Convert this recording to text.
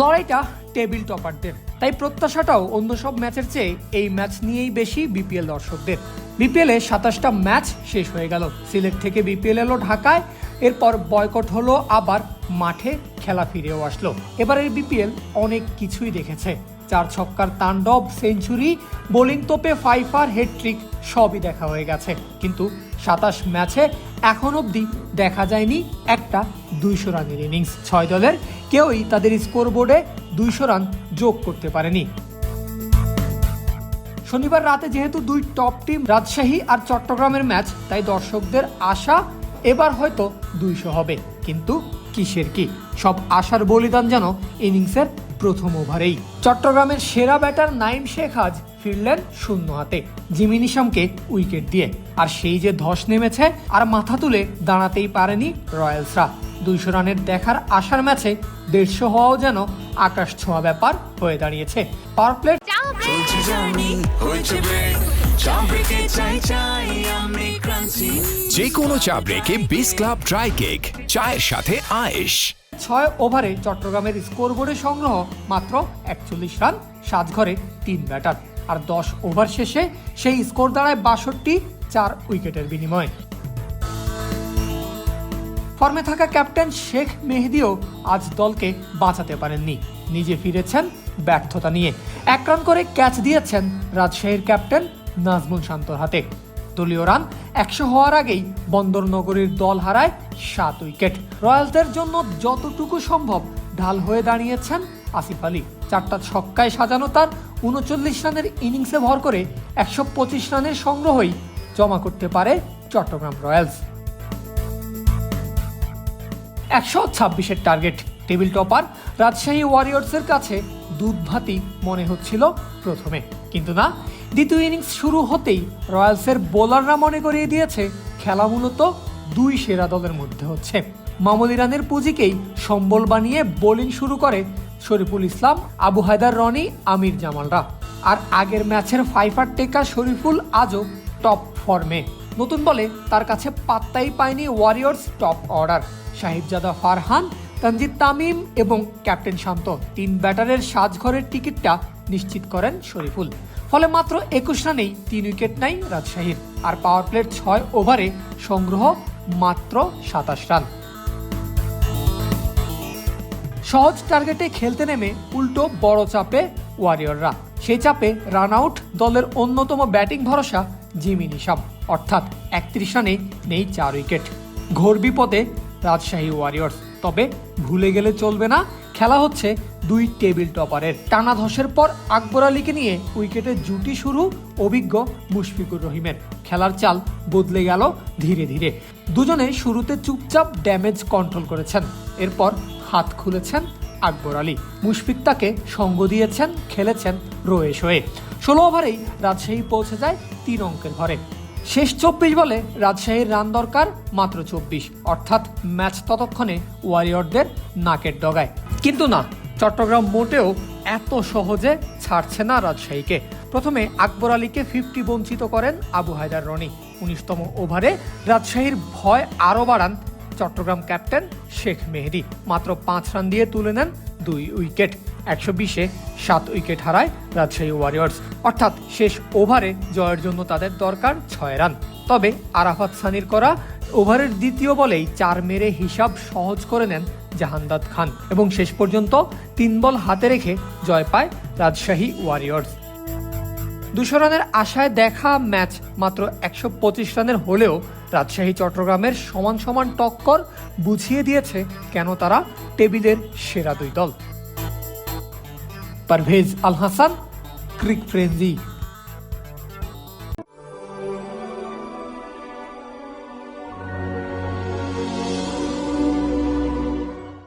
লড়াইটা টেবিল টপারদের, তাই প্রত্যাশাটাও অন্য সব ম্যাচের চেয়ে এই ম্যাচ নিয়েই বেশি বিপিএল দর্শকদের। বিপিএলে 27টা ম্যাচ শেষ হয়ে গেল। সিলেট থেকে বিপিএল এলো ঢাকায়, এরপর বয়কট হলো, আবার মাঠে খেলা ফিরেও আসলো। এবারের বিপিএল অনেক কিছুই দেখেছে। 4 ছক্কার তাণ্ডব, সেঞ্চুরি, বোলিং তোপে ফাইফার, হেডট্রিক সবই দেখা হয়ে গেছে। কিন্তু 27 ম্যাচে এখন অবধি দেখা যায়নি একটা 200 রানের ইনিংস। 6 দলের কেউই তাদের স্কোরবোর্ডে 200 রান যোগ করতে পারেনি। শনিবার রাতে যেহেতু দুই টপ টিম রাজশাহী আর চট্টগ্রামের ম্যাচ, তাই দর্শকদের আশা এবার হয়তো 200 হবে। কিন্তু কিসের কি, সব আশার বলিদান যেন ইনিংসের প্রথম ওভারেই। চট্টগ্রামের সেরা ব্যাটার নাইম শেখাজ ফিরলেন শূন্য হাতে জিমি নিশামকে উইকেট দিয়ে। আর সেই যে ধস নেমেছে, আর মাথা তুলে দাঁড়াতেই পারেনি রয়্যালসরা। 200 রানের দেখার আশার ম্যাচে 150 হওয়াও যেন আকাশ ছোঁয়া ব্যাপার হয়ে দাঁড়িয়েছে। পাওয়ার প্লে যে কোনো চা ব্রেকে বিস ক্লাব ড্রাই কেক, চায়ের সাথে আয়েশ। 6 ওভারে চট্টগ্রামের স্কোরবোর্ডে সংগ্রহ মাত্র 41 রান, সাজঘরে 3 ব্যাটার। আর 10 ওভার শেষে সেই স্কোর দাঁড়ায় 62, 4 উইকেটের বিনিময়ে। ফর্মে থাকা ক্যাপ্টেন শেখ মেহেদিও আজ দলকে বাঁচাতে পারেননি। নিজে ফিরেছেন ব্যর্থতা নিয়ে। 1 রান করে ক্যাচ দিয়েছেন রাজশাহীর ক্যাপ্টেন নাজমুল শান্তর হাতে। দলীয় রান 100 হওয়ার আগেই বন্দরনগরীর দল হারায় 7 উইকেট। রয়্যালসদের জন্য যতটুকু সম্ভব ঢাল হয়ে দাঁড়িয়েছেন আসিফ আলী। 4টা ছক্কায় সাজানো তার 39 রানের ইনিংসে ভর করে 125 রানের সংগ্রহই জমা করতে পারে চট্টগ্রাম রয়্যালস। 126-এর টার্গেট। টেবিল টপার রাজশাহী ওয়ারিয়র্সের কাছে দুধ ভাতই মনে হচ্ছিল প্রথমে, কিন্তু না। দ্বিতীয় ইনিংস শুরু হতেই রয়্যালসের বোলাররা মনে করিয়ে দিয়েছে খেলা মূলত 2 সেরা দলের মধ্যে হচ্ছে। মামুলি রানের পুঁজিকেই সম্বল বানিয়ে বোলিং শুরু করে শরীফুল ইসলাম, আবু হায়দার রনি, আমির জামালরা। আর আগের ম্যাচের ফাইফার টেকা শরীফুল আজও টপ ফর্মে। নতুন বলে তার কাছে পাত্তাই পায়নি Warriors top order. Sahibzada Farhan, Tanzid Tamim এবং ক্যাপ্টেন শান্ত 3 ব্যাটারের সাজঘরের টিকিটটা নিশ্চিত করেন শরীফুল। ফলে মাত্র 21 রানেই 3 উইকেট নাই রাজশাহীর। আর পাওয়ার প্লের 6 ওভারে সংগ্রহ মাত্র 27 রান। সহজ টার্গেটে খেলতে নেমে উল্টো বড় চাপে ওয়ারিয়ররা। সেই চাপে রান আউট দলের অন্যতম ব্যাটিং ভরসা জিমি নিশাম, অর্থাৎ 31 রানে নেই 4 উইকেট। ঘোর বিপদে রাজশাহী ওয়ারিয়র্স। তবে ভুলে গেলে চলবে না, খেলা হচ্ছে 2 টেবিল টপারের। টানা ধসের পর আকবর আলীকে নিয়ে উইকেটের জুটি শুরু অভিজ্ঞ মুশফিকুর রহিমের। খেলার চাল বদলে গেল ধীরে ধীরে। দুজনে শুরুতে চুপচাপ ড্যামেজ কন্ট্রোল করেছেন, এরপর হাত খুলেছেন আকবর আলী। মুশফিক তাকে সঙ্গ দিয়েছেন, খেলেছেন রয়ে শোয়ে। 16 ওভারেই রাজশাহী পৌঁছে যায় 3 অঙ্কের ঘরে। শেষ 24 বলে রাজশাহীর রান দরকার মাত্র 24, অর্থাৎ ম্যাচ ততক্ষণে ওয়ারিয়রদের নাকের ডগায়। কিন্তু না, চট্টগ্রাম মোটেও এত সহজে ছাড়ছে না রাজশাহীকে। প্রথমে আকবর আলীকে 50 বঞ্চিত করেন আবু হায়দার রনি। 19তম ওভারে রাজশাহীর ভয় আরও বাড়ান চট্টগ্রাম ক্যাপ্টেন শেখ মেহেদি। মাত্র 5 রান দিয়ে তুলে নেন 2 উইকেট। 120-এ 7 উইকেট হারায় রাজশাহী ওয়ারিয়র্স, অর্থাৎ শেষ ওভারে জয়ের জন্য তাদের দরকার 6 রান। তবে আরাফাত সানির করা ওভারের দ্বিতীয় বলেই 4 মেরে হিসাব সহজ করে নেন জাহানদাদ খান এবং শেষ পর্যন্ত 3 বল হাতে রেখে জয় পায় রাজশাহী ওয়ারিয়র্স। 200 রানের আশায় দেখা ম্যাচ মাত্র 125 রানের হলেও রাজশাহী চট্টগ্রামের সমান সমান টক্কর বুঝিয়ে দিয়েছে কেন তারা টেবিলের সেরা 2 দল। পারভেজ আল হাসান, ক্রিক ফ্রেঞ্জি।